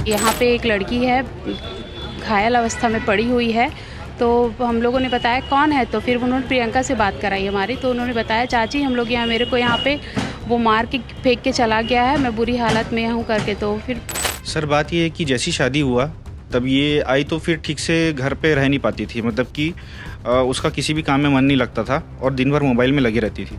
यहाँ पे एक लड़की है, घायल अवस्था में पड़ी हुई है। तो हम लोगों ने बताया कौन है, तो फिर उन्होंने प्रियंका से बात कराई हमारी। तो उन्होंने बताया चाची हम लोग यहाँ, मेरे को यहाँ पे वो मार के फेंक के चला गया है, मैं बुरी हालत में हूँ करके। तो फिर सर बात ये है कि जैसी शादी हुआ तब ये आई तो फिर ठीक से घर पे रह नहीं पाती थी, मतलब कि उसका किसी भी काम में मन नहीं लगता था और दिन भर मोबाइल में लगी रहती थी।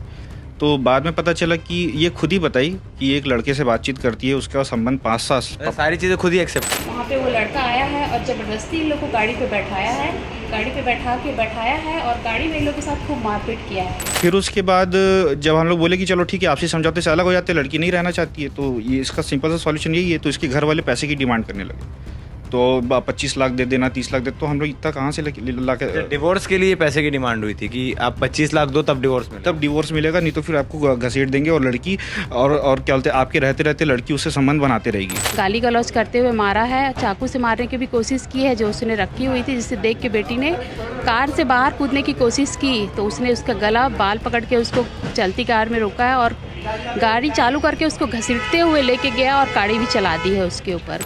तो बाद में पता चला कि ये खुद ही बताई कि एक लड़के से बातचीत करती है, उसका संबंध 5 साल सारी चीज़ें खुद ही एक्सेप्ट। वहाँ पे वो लड़का आया है और ज़बरदस्ती इन लोग को गाड़ी पे बैठाया है, गाड़ी पे बैठाया है और गाड़ी में इन लोग के साथ खूब मारपीट किया है। फिर उसके बाद जब हम लोग बोले कि चलो ठीक है आपसे समझौते से अलग हो जाते, लड़की नहीं रहना चाहती है, तो ये इसका सिंपल सा सॉल्यूशन यही है। तो इसके घर वाले पैसे की डिमांड करने लगे, तो 25 लाख दे देना, 30 लाख दे, तो हम लोग इतना कहाँ से ला के डिवोर्स के लिए पैसे की डिमांड हुई थी कि आप 25 लाख दो तब डिवोर्स मिलेगा, नहीं तो फिर आपको घसीट देंगे और लड़की और क्या बोलते हैं आपके रहते रहते लड़की उससे संबंध बनाते रहेगी। गाली गलौज करते हुए मारा है, चाकू से मारने की भी कोशिश की है जो उसने रखी हुई थी, जिसे देख के बेटी ने कार से बाहर कूदने की कोशिश की। तो उसने उसका गला बाल पकड़ के उसको चलती कार में रोका है और गाड़ी चालू करके उसको घसीटते हुए लेके गया और गाड़ी भी चला दी है उसके ऊपर।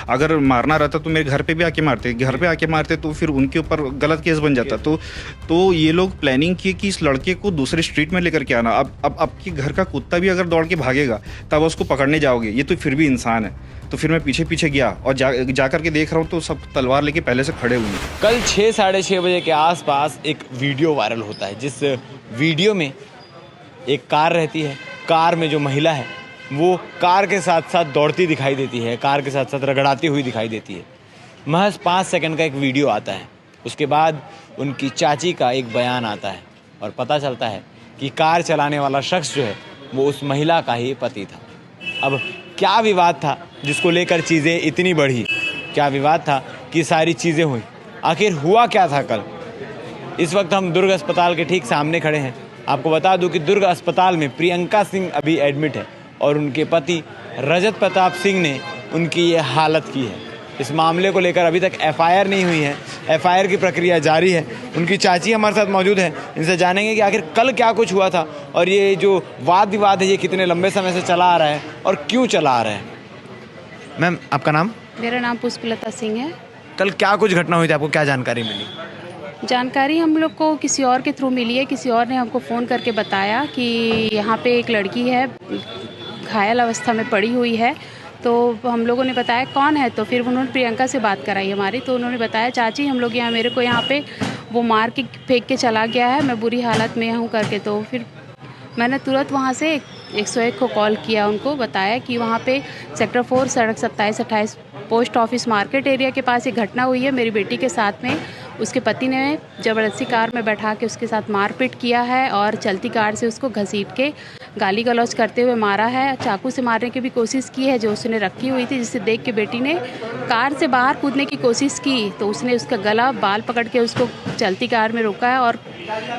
अगर मारना रहता तो मेरे घर पे भी आके मारते, घर पे आके मारते तो फिर उनके ऊपर गलत केस बन जाता। तो ये लोग प्लानिंग की कि इस लड़के को दूसरे स्ट्रीट में लेकर के आना। अब आपके घर का कुत्ता भी अगर दौड़ के भागेगा तब उसको पकड़ने जाओगे, ये तो फिर भी इंसान है। तो फिर मैं पीछे पीछे गया और जा करके देख रहा हूँ तो सब तलवार लेके पहले से खड़े हुए हैं। कल 6 साढ़े 6 बजे के आसपास एक वीडियो वायरल होता है, जिस वीडियो में एक कार रहती है, कार में जो महिला है वो कार के साथ साथ दौड़ती दिखाई देती है, कार के साथ साथ रगड़ाती हुई दिखाई देती है। महज 5 सेकंड का एक वीडियो आता है, उसके बाद उनकी चाची का एक बयान आता है और पता चलता है कि कार चलाने वाला शख्स जो है वो उस महिला का ही पति था। अब क्या विवाद था जिसको लेकर चीज़ें इतनी बढ़ी, क्या विवाद था कि सारी चीज़ें हुई, आखिर हुआ क्या था कल? इस वक्त हम दुर्ग अस्पताल के ठीक सामने खड़े हैं। आपको बता दूं कि दुर्ग अस्पताल में प्रियंका सिंह अभी एडमिट है और उनके पति रजत प्रताप सिंह ने उनकी ये हालत की है। इस मामले को लेकर अभी तक एफआईआर नहीं हुई है, एफआईआर की प्रक्रिया जारी है। उनकी चाची हमारे साथ मौजूद है, इनसे जानेंगे कि आखिर कल क्या कुछ हुआ था और ये जो वाद विवाद है ये कितने लंबे समय से चला आ रहा है और क्यों चला आ रहा है। मैम आपका नाम? मेरा नाम पुष्पलता सिंह है। कल क्या कुछ घटना हुई थी, आपको क्या जानकारी मिली? जानकारी हम लोग को किसी और के थ्रू मिली है, किसी और ने हमको फ़ोन करके बताया कि यहाँ पे एक लड़की है, घायल अवस्था में पड़ी हुई है। तो हम लोगों ने बताया कौन है, तो फिर उन्होंने प्रियंका से बात कराई हमारी। तो उन्होंने बताया चाची हम लोग यहाँ, मेरे को यहाँ पे वो मार के फेंक के चला गया है, मैं बुरी हालत में हूँ करके। तो फिर मैंने तुरंत वहाँ से 101 को कॉल किया, उनको बताया कि वहाँ पे सेक्टर 4 सड़क 27-28 पोस्ट ऑफिस मार्केट एरिया के पास एक घटना हुई है मेरी बेटी के साथ में। उसके पति ने ज़बरदस्ती कार में बैठा के उसके साथ मारपीट किया है और चलती कार से उसको घसीट के गाली गलौज करते हुए मारा है। चाकू से मारने की भी कोशिश की है जो उसने रखी हुई थी, जिसे देख के बेटी ने कार से बाहर कूदने की कोशिश की। तो उसने उसका गला बाल पकड़ के उसको चलती कार में रोका है और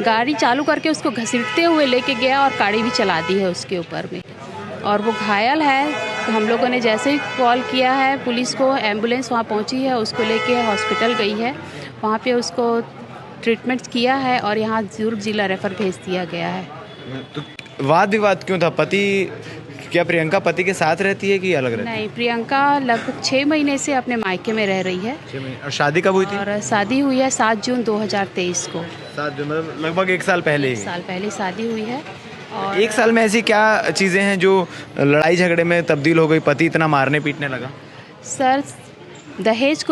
गाड़ी चालू करके उसको घसीटते हुए लेके गया और गाड़ी भी चला दी है उसके ऊपर में। और वो घायल है। तो हम लोगों ने जैसे ही कॉल किया है पुलिस को, एम्बुलेंस वहाँ पहुँची है, उसको लेके हॉस्पिटल गई है, वहाँ पे उसको ट्रीटमेंट किया है और यहाँ दुर्ग जिला रेफर भेज दिया गया है। तो वाद विवाद क्यों था? पति क्या प्रियंका पति के साथ रहती है कि अलग रहती है? नहीं, प्रियंका लगभग 6 महीने से अपने मायके में रह रही है। 6 महीने। और शादी कब हुई थी? और शादी हुई है 7 जून 2023 को। 7 जून, मतलब लगभग 1 साल पहले ही। 1 साल पहले शादी हुई है। और 1 साल में ऐसी क्या चीज़ें हैं जो लड़ाई झगड़े में तब्दील हो गई, पति इतना मारने पीटने लगा? सर दहेज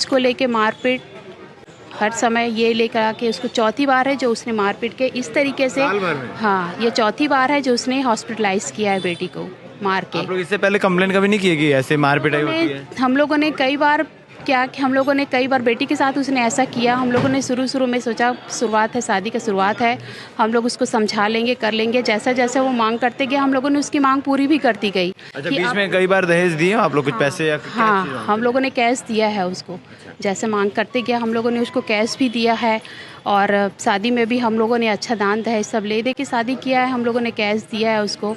को लेके मारपीट हर समय ये लेकर आके, उसको चौथी बार है जो उसने मारपीट के इस तरीके से। साल भर में? हाँ, ये चौथी बार है जो उसने हॉस्पिटलाइज किया है बेटी को मार के। आप लोग इससे पहले कंप्लेन कभी नहीं किए कि ऐसे मार पिटाई होती है? हम लोगों ने कई बार बेटी के साथ उसने ऐसा किया। हम लोगों ने शुरू में सोचा शुरुआत है, शादी का शुरुआत है, हम लोग उसको समझा लेंगे, कर लेंगे। जैसा जैसा वो मांग करते गए हम लोगों ने उसकी मांग पूरी भी करती गई। अच्छा, बीच में कई बार दहेज दिए आप लोग, कुछ पैसे या हाँ, हम लोगों ने कैश दिया है उसको। जैसे मांग करते गया हम लोगों ने उसको कैश भी दिया है और शादी में भी हम लोगों ने अच्छा दान दहेज सब ले दे के शादी किया है। हम लोगों ने कैश दिया है उसको,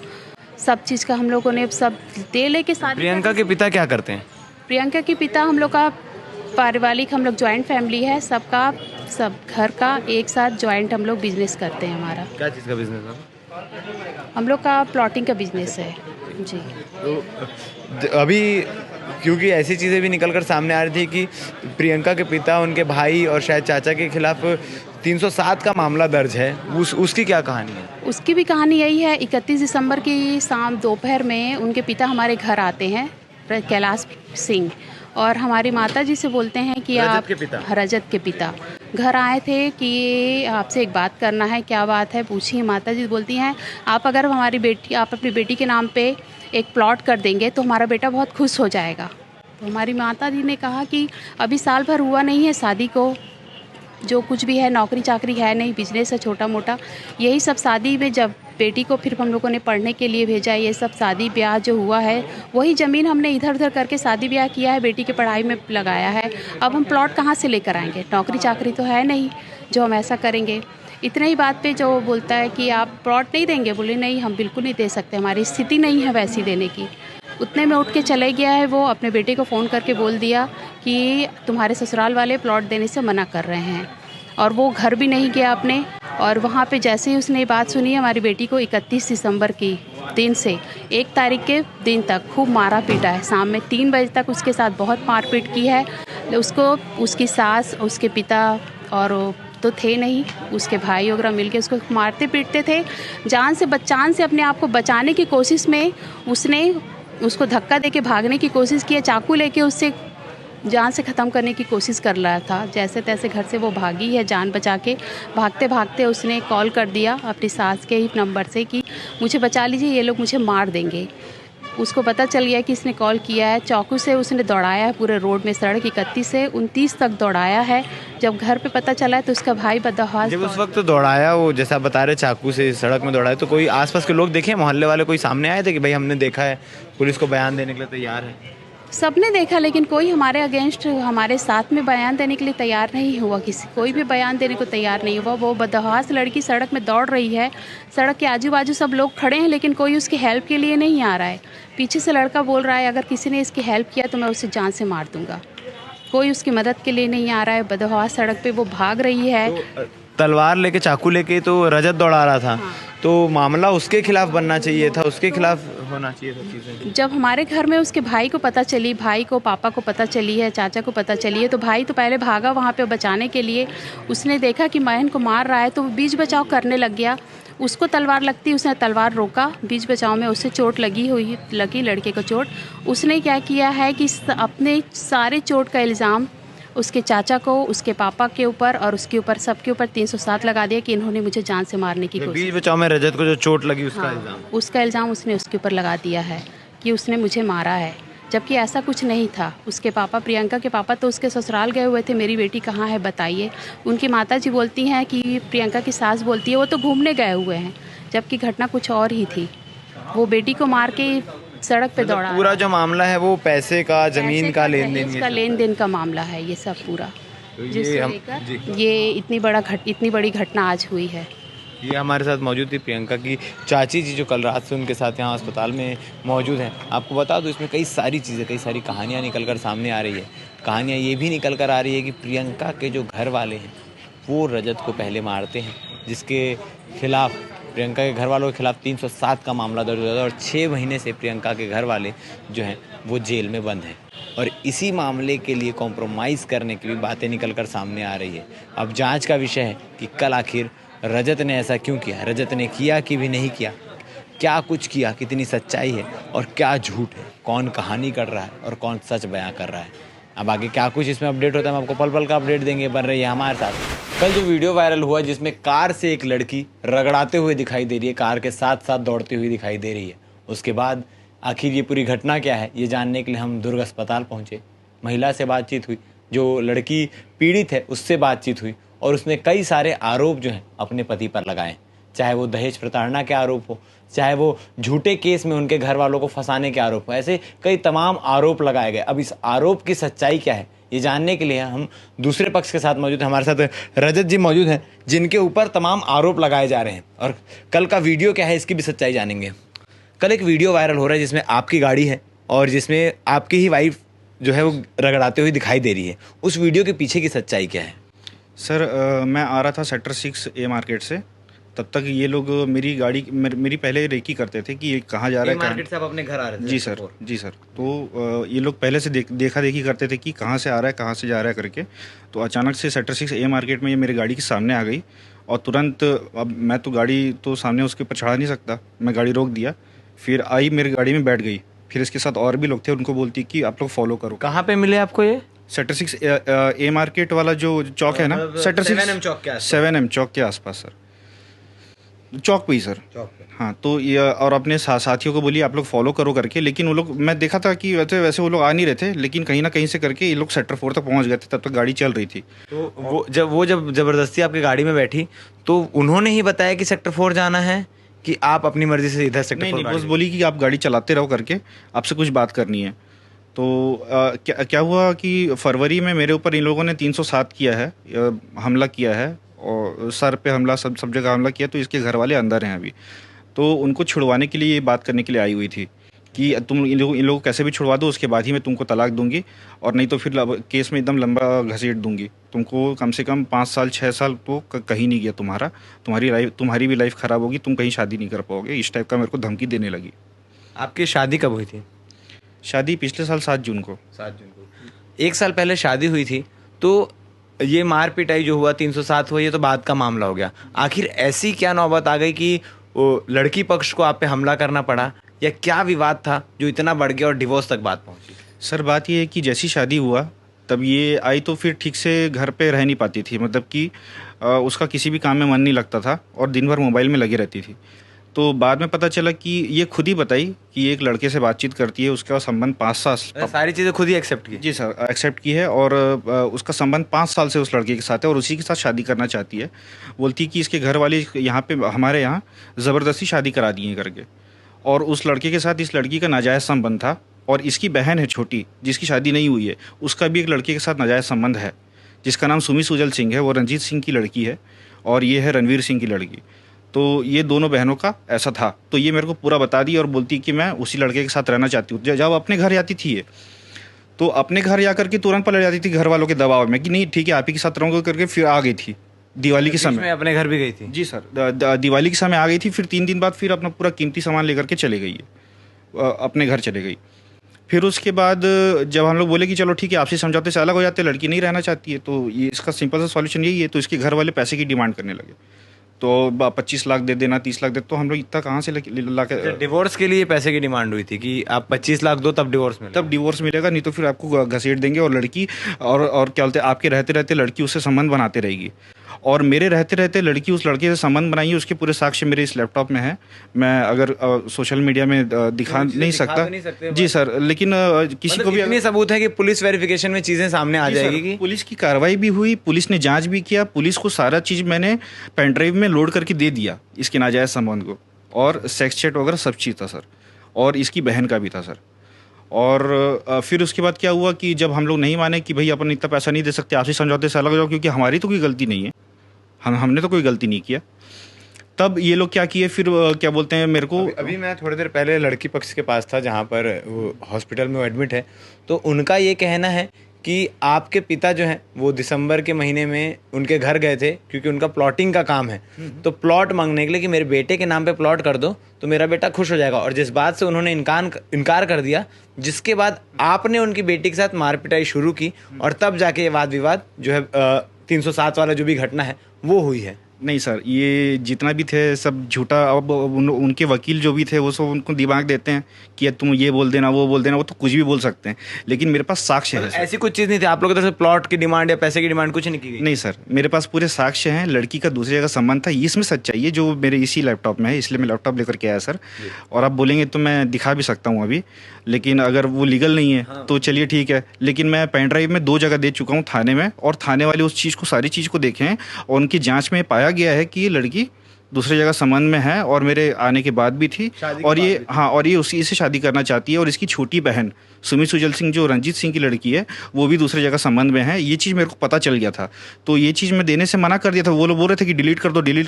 सब चीज़ का हम लोगों ने सब दे ले के शादी। प्रियंका के पिता क्या करते हैं? प्रियंका के पिता, हम लोग का पारिवारिक, हम लोग जॉइंट फैमिली है, सबका सब घर का एक साथ जॉइंट हम लोग बिजनेस करते हैं। हमारा क्या चीज़ का बिजनेस है? हम लोग का प्लॉटिंग का बिजनेस है। जी। तो अभी क्योंकि ऐसी चीज़ें भी निकल कर सामने आ रही थी कि प्रियंका के पिता, उनके भाई और शायद चाचा के खिलाफ 307 का मामला दर्ज है, उसकी क्या कहानी है? उसकी भी कहानी यही है। 31 दिसंबर की शाम दोपहर में उनके पिता हमारे घर आते हैं, कैलाश सिंह, और हमारी माता जी से बोलते हैं कि रजत आप के पिता? रजत के पिता घर आए थे कि आपसे एक बात करना है। क्या बात है, पूछिए। माता जी बोलती हैं, आप अगर आप अपनी बेटी के नाम पे एक प्लॉट कर देंगे तो हमारा बेटा बहुत खुश हो जाएगा। तो हमारी माता जी ने कहा कि अभी साल भर हुआ नहीं है शादी को, जो कुछ भी है नौकरी चाकरी है नहीं, बिजनेस है छोटा मोटा, यही सब शादी में जब बेटी को फिर हम लोगों ने पढ़ने के लिए भेजा, ये सब शादी ब्याह जो हुआ है वही ज़मीन हमने इधर उधर करके शादी ब्याह किया है, बेटी की पढ़ाई में लगाया है। अब हम प्लॉट कहाँ से लेकर आएंगे, नौकरी चाकरी तो है नहीं जो हम ऐसा करेंगे। इतने ही बात पे जो बोलता है कि आप प्लॉट नहीं देंगे, बोले नहीं हम बिल्कुल नहीं दे सकते, हमारी स्थिति नहीं है वैसी देने की। उतने में उठ के चले गया है वो, अपने बेटे को फ़ोन करके बोल दिया कि तुम्हारे ससुराल वाले प्लॉट देने से मना कर रहे हैं, और वो घर भी नहीं गया अपने। और वहाँ पे जैसे ही उसने ये बात सुनी, हमारी बेटी को 31 दिसंबर की दिन से 1 तारीख के दिन तक खूब मारा पीटा है। शाम में 3 बजे तक उसके साथ बहुत मारपीट की है। उसको उसकी सास, उसके पिता और तो थे नहीं, उसके भाई वगैरह मिलके उसको मारते पीटते थे। जान से अपने आप को बचाने की कोशिश में उसने उसको धक्का देके भागने की कोशिश की है, चाकू लेके उससे जान से ख़त्म करने की कोशिश कर रहा था। जैसे तैसे घर से वो भागी है जान बचा के। भागते भागते उसने कॉल कर दिया अपनी सास के ही नंबर से कि मुझे बचा लीजिए, ये लोग मुझे मार देंगे। उसको पता चल गया कि इसने कॉल किया है। चाकू से उसने दौड़ाया है पूरे रोड में, सड़क 31 से 29 तक दौड़ाया है। जब घर पे पता चला है तो उसका भाई बदहवास। जब उस वक्त दौड़ाया, वो जैसा आप बता रहे चाकू से सड़क में दौड़ाया, तो कोई आसपास के लोग देखे, मोहल्ले वाले कोई सामने आए थे कि भाई हमने देखा है, पुलिस को बयान देने के लिए तैयार है? सबने देखा, लेकिन कोई हमारे अगेंस्ट, हमारे साथ में बयान देने के लिए तैयार नहीं हुआ। कोई भी बयान देने को तैयार नहीं हुआ। वो बदहवास लड़की सड़क में दौड़ रही है, सड़क के आजू बाजू सब लोग खड़े हैं, लेकिन कोई उसकी हेल्प के लिए नहीं आ रहा है। पीछे से लड़का बोल रहा है अगर किसी ने इसकी हेल्प किया तो मैं उसे जान से मार दूंगा। कोई उसकी मदद के लिए नहीं आ रहा है। बदहवास सड़क पे वो भाग रही है। तो तलवार लेके, चाकू लेके तो रजत दौड़ा रहा था। हाँ। तो मामला उसके खिलाफ बनना चाहिए था, उसके खिलाफ होना चाहिए था चीज़ें। जब हमारे घर में उसके भाई को पता चली, भाई को, पापा को पता चली है, चाचा को पता चली है, तो भाई तो पहले भागा वहाँ पे बचाने के लिए। उसने देखा कि बहन को मार रहा है तो वो बीच बचाव करने लग गया। उसको तलवार लगती, उसने तलवार रोका, बीच बचाव में उससे चोट लगी लड़के को चोट। उसने क्या किया है कि अपने सारे चोट का इल्ज़ाम उसके चाचा को, उसके पापा के ऊपर और उसके ऊपर, सबके ऊपर 307 लगा दिया कि इन्होंने मुझे जान से मारने की कोशिश। बीच बचाव में रजत को जो चोट लगी उसका इल्जाम, उसका इल्ज़ाम उसने उसके ऊपर लगा दिया है कि उसने मुझे मारा है, जबकि ऐसा कुछ नहीं था। उसके पापा, प्रियंका के पापा तो उसके ससुराल गए हुए थे, मेरी बेटी कहाँ है बताइए। उनकी माता जी बोलती हैं कि प्रियंका की सास बोलती है वो तो घूमने गए हुए हैं, जबकि घटना कुछ और ही थी। वो बेटी को मार के सड़क पे दौड़ा। पूरा जो मामला है वो पैसे का, जमीन का लेन देन का मामला है ये सब पूरा, तो जिससे लेकर ये इतनी बड़ी घटना आज हुई है। ये हमारे साथ मौजूद थी प्रियंका की चाची जी, जो कल रात से उनके साथ यहाँ अस्पताल में मौजूद हैं। आपको बता दो, इसमें कई सारी चीज़ें, कई सारी कहानियाँ निकल कर सामने आ रही है। कहानियाँ ये भी निकल कर आ रही है कि प्रियंका के जो घर वाले हैं वो रजत को पहले मारते हैं, जिसके खिलाफ, प्रियंका के घर वालों के खिलाफ 307 का मामला दर्ज हुआ था। और 6 महीने से प्रियंका के घर वाले जो हैं वो जेल में बंद हैं। और इसी मामले के लिए कॉम्प्रोमाइज़ करने की भी बातें निकल कर सामने आ रही है। अब जांच का विषय है कि कल आखिर रजत ने ऐसा क्यों किया, रजत ने किया कि भी नहीं किया, क्या कुछ किया, कितनी सच्चाई है और क्या झूठ है, कौन कहानी कर रहा है और कौन सच बयां कर रहा है। अब आगे क्या कुछ इसमें अपडेट होता है, हम आपको पल पल का अपडेट देंगे। बन रही है हमारे साथ। कल जो वीडियो वायरल हुआ जिसमें कार से एक लड़की रगड़ाते हुए दिखाई दे रही है, कार के साथ साथ दौड़ती हुई दिखाई दे रही है, उसके बाद आखिर ये पूरी घटना क्या है ये जानने के लिए हम दुर्ग अस्पताल पहुँचे। महिला से बातचीत हुई, जो लड़की पीड़ित है उससे बातचीत हुई, और उसने कई सारे आरोप जो हैं अपने पति पर लगाए, चाहे वो दहेज प्रताड़ना के आरोप हो, चाहे वो झूठे केस में उनके घर वालों को फंसाने के आरोप हो, ऐसे कई तमाम आरोप लगाए गए। अब इस आरोप की सच्चाई क्या है ये जानने के लिए हम दूसरे पक्ष के साथ मौजूद हैं। हमारे साथ रजत जी मौजूद हैं, जिनके ऊपर तमाम आरोप लगाए जा रहे हैं, और कल का वीडियो क्या है इसकी भी सच्चाई जानेंगे। कल एक वीडियो वायरल हो रहा है जिसमें आपकी गाड़ी है और जिसमें आपकी ही वाइफ जो है वो रगड़ाते हुए दिखाई दे रही है। उस वीडियो के पीछे की सच्चाई क्या है? सर मैं आ रहा था सेक्टर 6 ए मार्केट से, तब तक ये लोग मेरी गाड़ी मेरी पहले रेकी करते थे कि ये कहाँ जा रहा है, मार्केट से आप अपने घर आ रहे थे? जी सर, जी सर। तो ये लोग पहले से देखा देखी करते थे कि कहाँ से आ रहा है, कहाँ से जा रहा है करके। तो अचानक से सेक्टर 6 ए मार्केट में ये मेरी गाड़ी के सामने आ गई और तुरंत, अब मैं तो गाड़ी तो सामने उसके ऊपर चढ़ा नहीं सकता, मैं गाड़ी रोक दिया, फिर आई मेरी गाड़ी में बैठ गई। फिर इसके साथ और भी लोग थे, उनको बोलती कि आप लोग फॉलो करो। कहाँ पे मिले आपको ये? सेक्टर 6 ए मार्केट वाला जो चौक है ना, सेक्टर 6 7M चौक के आसपास। 7M चौक के आसपास सर, चौक पे ही सर। चौक पे। हाँ, तो ये और अपने साथियों को बोली आप लोग फॉलो करो करके, लेकिन वो लोग, मैं देखा था कि वैसे वो लोग आ नहीं रहे थे, लेकिन कहीं ना कहीं से करके ये लोग सेक्टर 4 तक पहुंच गए थे, तब तक गाड़ी चल रही थी। तो वो जब ज़बरदस्ती आपकी गाड़ी में बैठी तो उन्होंने ही बताया कि सेक्टर 4 जाना है, कि आप अपनी मर्जी से इधर सेक्टर 4? नहीं, बस बोली कि आप गाड़ी चलाते रहो करके, आपसे कुछ बात करनी है। तो क्या हुआ कि फरवरी में मेरे ऊपर इन लोगों ने 307 किया है, हमला किया है, और सर पे हमला, सब जगह हमला किया। तो इसके घर वाले अंदर हैं अभी, तो उनको छुड़वाने के लिए ये बात करने के लिए आई हुई थी कि तुम इन लोगों को कैसे भी छुड़वा दो, उसके बाद ही मैं तुमको तलाक दूंगी, और नहीं तो फिर केस में एकदम लंबा घसीट दूंगी तुमको। कम से कम 5 साल 6 साल तो कहीं नहीं गया तुम्हारी भी लाइफ ख़राब होगी, तुम कहीं शादी नहीं कर पाओगे, इस टाइप का मेरे को धमकी देने लगी। आपकी शादी कब हुई थी? शादी पिछले साल 7 जून को। 7 जून को। 1 साल पहले शादी हुई थी, तो ये मार पिटाई जो हुआ, 307 हुआ, ये तो बाद का मामला हो गया। आखिर ऐसी क्या नौबत आ गई कि वो लड़की पक्ष को आप पे हमला करना पड़ा, या क्या विवाद था जो इतना बढ़ गया और डिवोर्स तक बात पहुंची? सर, बात ये है कि जैसी शादी हुआ तब ये आई, तो फिर ठीक से घर पे रह नहीं पाती थी, मतलब कि उसका किसी भी काम में मन नहीं लगता था और दिन भर मोबाइल में लगी रहती थी। तो बाद में पता चला कि ये खुद ही बताई कि एक लड़के से बातचीत करती है, उसका संबंध 5 साल। सारी चीज़ें खुद ही एक्सेप्ट की? जी सर, एक्सेप्ट की है, और उसका संबंध 5 साल से उस लड़के के साथ है और उसी के साथ शादी करना चाहती है। बोलती कि इसके घर वाले यहाँ पे हमारे यहाँ ज़बरदस्ती शादी करा दी है करके, और उस लड़के के साथ इस लड़की का नाजायज़ संबंध था, और इसकी बहन है छोटी जिसकी शादी नहीं हुई है, उसका भी एक लड़के के साथ नाजायज़ संबंध है, जिसका नाम सुमी सुजल सिंह है। वो रंजीत सिंह की लड़की है और ये है रणवीर सिंह की लड़की। तो ये दोनों बहनों का ऐसा था। तो ये मेरे को पूरा बता दी और बोलती कि मैं उसी लड़के के साथ रहना चाहती हूँ। जब अपने घर जाती थी ये, तो अपने घर जा करके तुरंत पलट जाती थी घर वालों के दबाव में कि नहीं ठीक है आप ही के साथ रहूँगा करके। फिर आ गई थी दिवाली के समय, अपने घर भी गई थी? जी सर, दिवाली के समय आ गई थी। फिर 3 दिन बाद फिर अपना पूरा कीमती सामान लेकर के चले गई है, अपने घर चले गई। फिर उसके बाद जब हम लोग बोले कि चलो ठीक है आपसे समझौते से अलग हो जाते, लड़की नहीं रहना चाहती है, तो ये इसका सिंपल सा सॉल्यूशन यही है। तो इसके घर वाले पैसे की डिमांड करने लगे, तो 25 लाख दे देना, 30 लाख दे। तो हम लोग इतना कहाँ से ला के, डिवोर्स के लिए पैसे की डिमांड हुई थी कि आप 25 लाख दो तब डिवोर्स मिलेगा, नहीं तो फिर आपको घसीट देंगे। और लड़की और क्या बोलते हैं, आपके रहते रहते लड़की उससे संबंध बनाते रहेगी, और मेरे रहते रहते लड़की उस लड़के से संबंध बनाई है। उसके पूरे साक्ष्य मेरे इस लैपटॉप में है। मैं अगर सोशल मीडिया में दिखा नहीं सकता जी सर, लेकिन किसी को भी इतने सबूत है कि पुलिस वेरिफिकेशन में चीज़ें सामने आ जाएगी कि पुलिस की कार्रवाई भी हुई, पुलिस ने जांच भी किया, पुलिस को सारा चीज़ मैंने पेन ड्राइव में लोड करके दे दिया इसके नाजायज़ संबंध को, और सेक्स चैट वगैरह सब चीज़ था सर, और इसकी बहन का भी था सर। और फिर उसके बाद क्या हुआ कि जब हम लोग नहीं माने कि भाई अपन इतना पैसा नहीं दे सकते, आपसे समझौते से अलग हो जाओ, क्योंकि हमारी तो कोई गलती नहीं है, हमने तो कोई गलती नहीं किया। तब ये लोग क्या किए फिर, क्या बोलते हैं मेरे को, अभी मैं थोड़ी देर पहले लड़की पक्ष के पास था जहाँ पर वो हॉस्पिटल में वो एडमिट है, तो उनका ये कहना है कि आपके पिता जो हैं वो दिसंबर के महीने में उनके घर गए थे, क्योंकि उनका प्लॉटिंग का काम है, तो प्लॉट मांगने के लिए कि मेरे बेटे के नाम पे प्लॉट कर दो तो मेरा बेटा खुश हो जाएगा। और जिस बात से उन्होंने इनकार कर दिया, जिसके बाद आपने उनकी बेटी के साथ मार पिटाई शुरू की, और तब जाके ये वाद विवाद जो है 307 वाला जो भी घटना है वो हुई है। नहीं सर, ये जितना भी थे सब झूठा। अब उनके वकील जो भी थे वो सब उनको दिमाग देते हैं कि तुम ये बोल देना वो बोल देना, वो तो कुछ भी बोल सकते हैं, लेकिन मेरे पास साक्ष्य है। ऐसी कुछ चीज़ नहीं थी आप लोगों की तरफ से, प्लॉट की डिमांड या पैसे की डिमांड कुछ नहीं की गई? नहीं सर, मेरे पास पूरे साक्ष्य हैं, लड़की का दूसरी जगह संबंध था, इसमें सच्चाई है जो मेरे इसी लैपटॉप में है, इसलिए मैं लैपटॉप लेकर के आया सर। और आप बोलेंगे तो मैं दिखा भी सकता हूँ अभी, लेकिन अगर वो लीगल नहीं है तो चलिए ठीक है। लेकिन मैं पेन ड्राइव में 2 जगह दे चुका हूँ, थाने में, और थाने वाले उस चीज़ को, सारी चीज़ को देखें, और उनकी जांच में पाया गया है कि ये लड़की दूसरी जगह संबंध में है, और मेरे आने के बाद भी थी, और ये और ये उसी से शादी करना चाहती है। और इसकी छोटी बहन सुमी सुजल सिंह जो रंजीत सिंह की लड़की है, वो भी दूसरी जगह संबंध में है। ये चीज़ मेरे को पता चल गया था, तो ये चीज़ मैं देने से मना कर दिया था। वो लोग बोल रहे थे कि डिलीट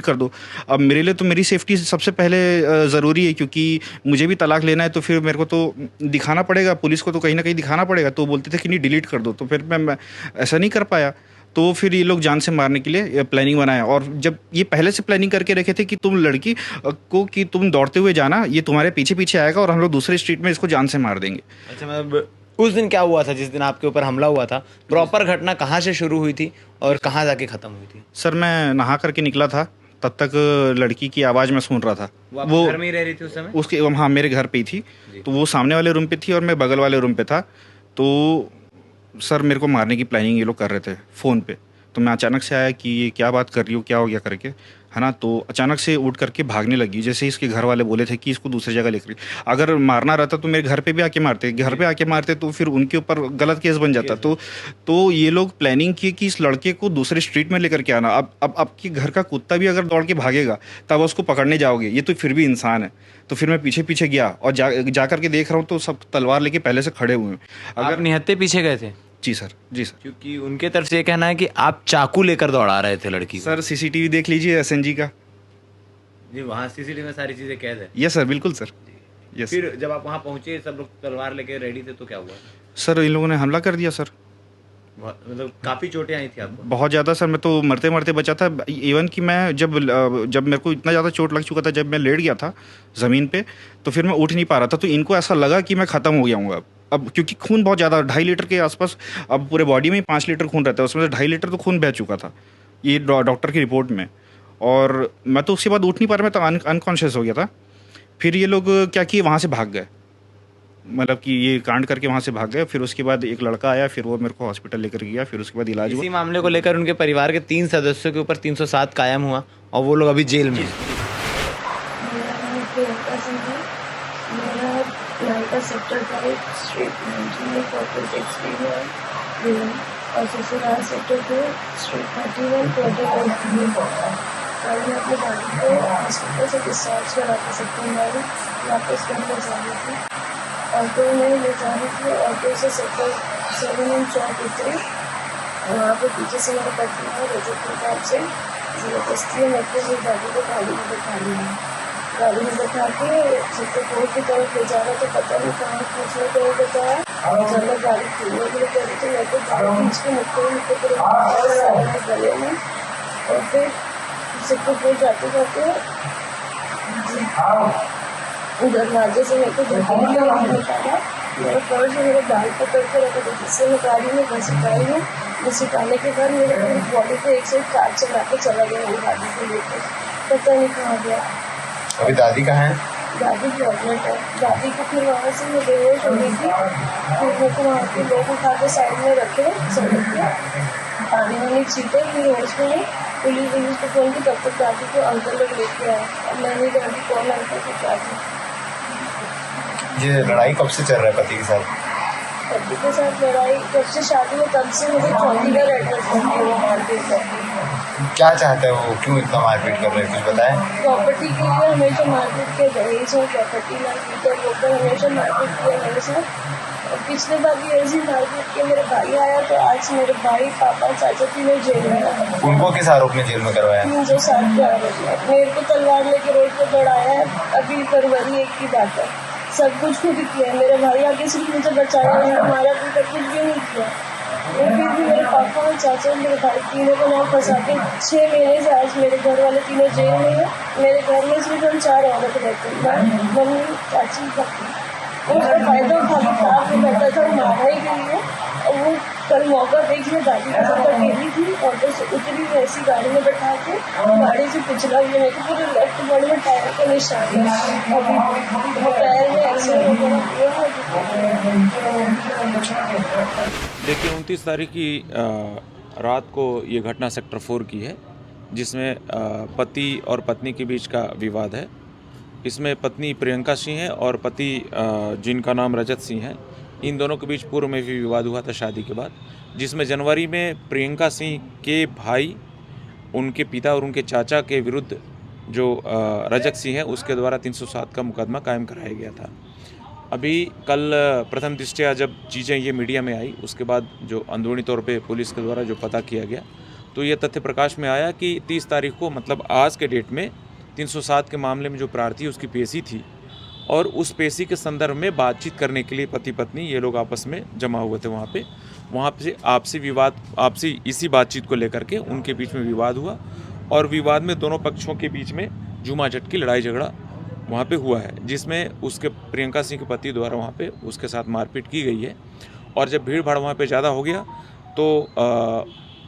कर दो। अब मेरे लिए तो मेरी सेफ्टी सबसे पहले ज़रूरी है, क्योंकि मुझे भी तलाक लेना है, तो फिर मेरे को तो दिखाना पड़ेगा, पुलिस को तो कहीं ना कहीं दिखाना पड़ेगा। तो बोलते थे कि नहीं डिलीट कर दो, तो फिर मैं ऐसा नहीं कर पाया। तो फिर ये लोग जान से मारने के लिए प्लानिंग बनाया। और जब ये पहले से प्लानिंग करके रखे थे कि तुम लड़की को कि तुम दौड़ते हुए जाना, ये तुम्हारे पीछे पीछे आएगा और हम लोग दूसरे स्ट्रीट में इसको जान से मार देंगे। अच्छा, मतलब उस दिन क्या हुआ था जिस दिन आपके ऊपर हमला हुआ था? प्रॉपर घटना कहाँ से शुरू हुई थी और कहाँ जाके ख़त्म हुई थी? सर मैं नहा करके निकला था, तब तक लड़की की आवाज़ मैं सुन रहा था। वो घर में ही रह रही थी उस समय? उसके हाँ मेरे घर पे ही थी। तो वो सामने वाले रूम पे थी और मैं बगल वाले रूम पे था। तो सर मेरे को मारने की प्लानिंग ये लोग कर रहे थे फ़ोन पे। तो मैं अचानक से आया कि ये क्या बात कर रही हो, क्या हो गया करके, है ना। तो अचानक से उठ करके भागने लगी। जैसे इसके घर वाले बोले थे कि इसको दूसरी जगह लेकर, अगर मारना रहता तो मेरे घर पे भी आके मारते, घर पे आके मारते तो फिर उनके ऊपर गलत केस बन जाता। तो ये लोग प्लानिंग की कि इस लड़के को दूसरे स्ट्रीट में लेकर के आना। अब आपके घर का कुत्ता भी अगर दौड़ के भागेगा तब उसको पकड़ने जाओगे, ये तो फिर भी इंसान है। तो फिर मैं पीछे पीछे गया और जा करके देख रहा हूँ तो सब तलवार लेके पहले से खड़े हुए हैं। अगर निहत्थे पीछे गए थे? जी सर, जी सर। क्योंकि उनके तरफ से ये कहना है कि आप चाकू लेकर दौड़ा रहे थे लड़की को। सर सीसीटीवी देख लीजिए एसएनजी का। जी, वहाँ सीसीटीवी में सारी चीज़ें कैद है? यस सर, बिल्कुल सर। यस। फिर जब आप वहाँ पहुँचे, सब लोग तलवार लेके रेडी थे, तो क्या हुआ? सर इन लोगों ने हमला कर दिया सर। मतलब काफ़ी चोटें आई थी आपको? बहुत ज़्यादा सर, मैं तो मरते मरते बचा था। इवन कि मैं जब मेरे को इतना ज़्यादा चोट लग चुका था, जब मैं लेट गया था ज़मीन पे, तो फिर मैं उठ नहीं पा रहा था। तो इनको ऐसा लगा कि मैं ख़त्म हो गया हूँ अब क्योंकि खून बहुत ज़्यादा, 2.5 लीटर के आसपास, अब पूरे बॉडी में 5 लीटर खून रहता है, उसमें से 2.5 लीटर तो खून बह चुका था, ये डॉक्टर की रिपोर्ट में। और मैं तो उसके बाद उठ नहीं पा रहा, मैं तो अनकॉन्शियस हो गया था। फिर ये लोग क्या किए, वहाँ से भाग गए, मतलब कि ये कांड करके वहाँ से भाग गए। फिर उसके बाद एक लड़का आया, फिर वो मेरे को हॉस्पिटल लेकर गया, फिर उसके बाद इलाज हुआ। इसी मामले को लेकर उनके परिवार के 3 सदस्यों के ऊपर 307 कायम हुआ और वो लोग अभी जेल में। और ससुराल सेक्टर के स्ट्रीट 31 प्रोजेक्ट मैं अपनी गाड़ी को हॉस्पिटल से डिस्चार्ज करा के सेप्टेम्बर वापस घर ले जा रही थी। ऑटो में ले जा रही थी, ऑटो से सेक्टर 7 एंड चौक उतरी। वहाँ पर पीछे से मेरा पति है रजत प्रताप से ज़बरदस्ती मेरे को गाड़ी को गाड़ी में बैठा लिया। गाड़ी में बैठा के सेक्टर 4 की तरफ ले जा रहा था, पता नहीं कहाँ पूछने को बताया। जब मैं गाड़ी खुलने के लिए करी तो मेरे को गाड़ी खींच के मुझको पूरे गले में, और फिर सेक्टर 4 जाते जाते दरवाजे से मेरे को निकाला। मेरा पर्स मेरे बाल पकड़ के रखा था, जिससे मैं गाड़ी में घसीटाई हूँ। घसीटाने के बाद मेरे पूरी बॉडी पे एक साइड कार चला के चला गया मेरी गाड़ी को लेकर, पता नहीं कहाँ गया। अभी दादी कहाँ है? दादी प्रेगनेंट है। दादी को फिर वहाँ से मैं बेहोश हो गई थी। फिर मेरे को वहाँ के लोग उठा के साइड में रखे, सड़क पे पानी वानी छीटे, फिर होश में नहीं। पुलिस को फोन की, तब तक दादी को अंकल लोग लेके आए। अब मैं नहीं जानती कौन अंकल को क्या थी। ये लड़ाई कब से चल रहा है पति के साथ? पति के साथ लड़ाई जब से शादी में, तब से मुझे चौथी बार एड्रेस करती है वो मारपीट करती है। क्या चाहते हैं वो, क्यों इतना मारपीट कर रहे हैं, कुछ बताएं? प्रॉपर्टी के लिए हमेशा मारपीट के दहेज और प्रॉपर्टी मारपीट कर होकर हमेशा मारपीट किया मेरे साथ। और पिछले बार भी ऐसी मारपीट के मेरे भाई आया, तो आज मेरे भाई पापा चाचा तीनों जेल में आए। उनको किस आरोप में जेल में करवाया? 307 के आरोप में। मेरे को तलवार लेके रोड पर दौड़ाया है। अभी फरवरी 1 की बात है। सब कुछ खुद किया। मेरे भाई आगे सिर्फ मुझे बचाया है, हमारा कुछ भी नहीं किया। और फिर भी मेरे पापा और चाचा और मेरे भाई तीनों को नाम फंसा के 6 महीने से आज मेरे घर वाले तीनों जेल में हैं। मेरे घर में सिर्फ हम 4 औरत रहते हैं, मम्मी, चाची, पापा। उसका फायदा उठा के कार में बैठा था मारने के लिए। और वो कल मौका देखिए, दादी के साथ अकेली थी, ऑटो से उतरी, ऐसी गाड़ी में बैठा के गाड़ी से पिछला हुआ मेरे को पूरे लेफ्ट बॉडी में टायर का निशान है। अभी पैर में एक्सीडेंट वगैरह हुआ। देखिए 29 तारीख की रात को ये घटना सेक्टर 4 की है, जिसमें पति और पत्नी के बीच का विवाद है। इसमें पत्नी प्रियंका सिंह है और पति जिनका नाम रजत सिंह है। इन दोनों के बीच पूर्व में भी विवाद हुआ था शादी के बाद, जिसमें जनवरी में प्रियंका सिंह के भाई, उनके पिता और उनके चाचा के विरुद्ध जो रजत सिंह है उसके द्वारा 307 का मुकदमा कायम कराया गया था। अभी कल प्रथम दृष्टया जब चीज़ें ये मीडिया में आई, उसके बाद जो अंदरूनी तौर पे पुलिस के द्वारा जो पता किया गया, तो ये तथ्य प्रकाश में आया कि 30 तारीख को, मतलब आज के डेट में, 307 के मामले में जो प्रार्थी उसकी पेशी थी, और उस पेशी के संदर्भ में बातचीत करने के लिए पति पत्नी ये लोग आपस में जमा हुए थे वहाँ पे। वहाँ से आपसी इसी बातचीत को लेकर के उनके बीच में विवाद हुआ और विवाद में दोनों पक्षों के बीच में जूमाजट की लड़ाई झगड़ा वहाँ पे हुआ है, जिसमें उसके प्रियंका सिंह के पति द्वारा वहाँ पे उसके साथ मारपीट की गई है। और जब भीड़ भाड़ वहाँ पे ज़्यादा हो गया तो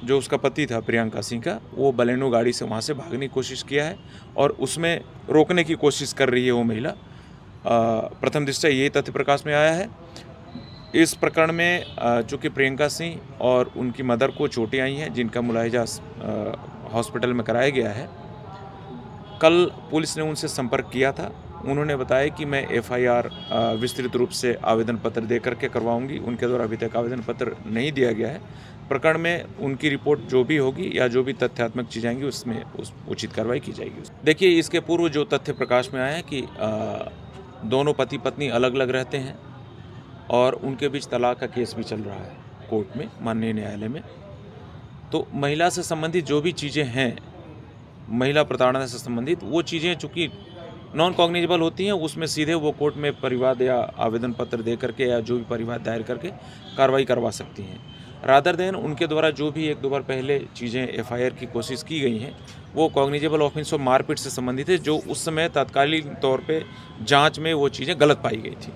जो उसका पति था प्रियंका सिंह का, वो बलेनो गाड़ी से वहाँ से भागने की कोशिश किया है और उसमें रोकने की कोशिश कर रही है वो महिला। प्रथम दृष्टया ये तथ्य प्रकाश में आया है। इस प्रकरण में चूँकि प्रियंका सिंह और उनकी मदर को चोटें आई हैं, जिनका मुलाहिजा हॉस्पिटल में कराया गया है। कल पुलिस ने उनसे संपर्क किया था। उन्होंने बताया कि मैं एफआईआर विस्तृत रूप से आवेदन पत्र दे करके करवाऊंगी। उनके द्वारा अभी तक आवेदन पत्र नहीं दिया गया है। प्रकरण में उनकी रिपोर्ट जो भी होगी या जो भी तथ्यात्मक चीज़ आएंगी उसमें उचित कार्रवाई की जाएगी। देखिए, इसके पूर्व जो तथ्य प्रकाश में आया है कि दोनों पति पत्नी अलग अलग रहते हैं और उनके बीच तलाक का केस भी चल रहा है कोर्ट में, माननीय न्यायालय में। तो महिला से संबंधित जो भी चीज़ें हैं, महिला प्रताड़ना से संबंधित वो चीज़ें चूँकि नॉन कॉग्निजेबल होती हैं, उसमें सीधे वो कोर्ट में परिवाद या आवेदन पत्र दे करके या जो भी परिवाद दायर करके कार्रवाई करवा सकती हैं। रादर देन उनके द्वारा जो भी एक दो बार पहले चीज़ें एफआईआर की कोशिश की गई हैं, वो कॉग्निजेबल ऑफेंस ऑफ मारपीट से संबंधित है, जो उस समय तत्कालीन तौर पे जांच में वो चीज़ें गलत पाई गई थी।